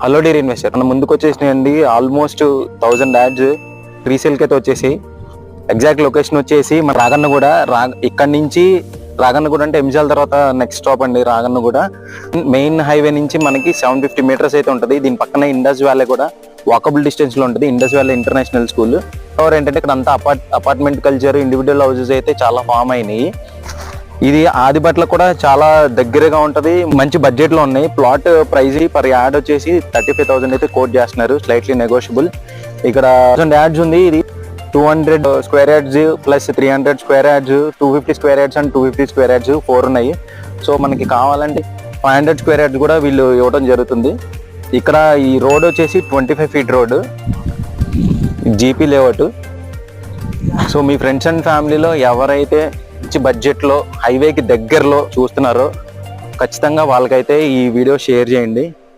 Hello Deere investor మన ముందుకు వచ్చేసినాయండి almost 1000 ads రీసేల్కి అయితే వచ్చేసి ఎగ్జాక్ట్ లొకేషన్ వచ్చేసి మన రాగన్నగూడ ఇక్కడ నుంచి రాగన్నగూడ అంటే ఎంజాల్ తర్వాత నెక్స్ట్ స్టాప్ అండి రాగన్నగూడ. మెయిన్ హైవే నుంచి మనకి 750 మీటర్స్ అయితే ఉంటుంది. దీని పక్కన ఇండస్ వ్యాలీ కూడా వాకబుల్ డిస్టెన్స్ లో ఉంటుంది. Indus valley international school. ఏంటంటే ఇక్కడ అంతా అపార్ట్మెంట్ కల్చర్, ఇండివిజువల్ హౌసెస్ అయితే చాలా ఫామ్ అయినాయి. ఇది ఆదిబట్ల కూడా చాలా దగ్గరగా ఉంటది. మంచి బడ్జెట్ లో ఉన్నాయి. ప్లాట్ ప్రైస్ పర్ యాడ్ వచ్చేసి 35,000 అయితే కోట్ చేస్తున్నారు, స్లైట్లీ నెగోషియబుల్. ఇక్కడ 1000 యాడ్స్ ఉంది. ఇది 200 square yards plus 300 square yards, 250 square yards and 250 square yards 4 ఉన్నాయి. సో మనకి కావాలంటే 500 స్క్వేర్ యార్డ్స్ కూడా వీళ్ళు ఇవ్వడం జరుగుతుంది. ఇక్కడ ఈ రోడ్ వచ్చేసి 25 feet road, GP layout. So me friends and ఫ్యామిలీలో ఎవరైతే మంచి బడ్జెట్లో హైవేకి దగ్గరలో చూస్తున్నారో ఖచ్చితంగా వాళ్ళకైతే ఈ వీడియో షేర్ చేయండి.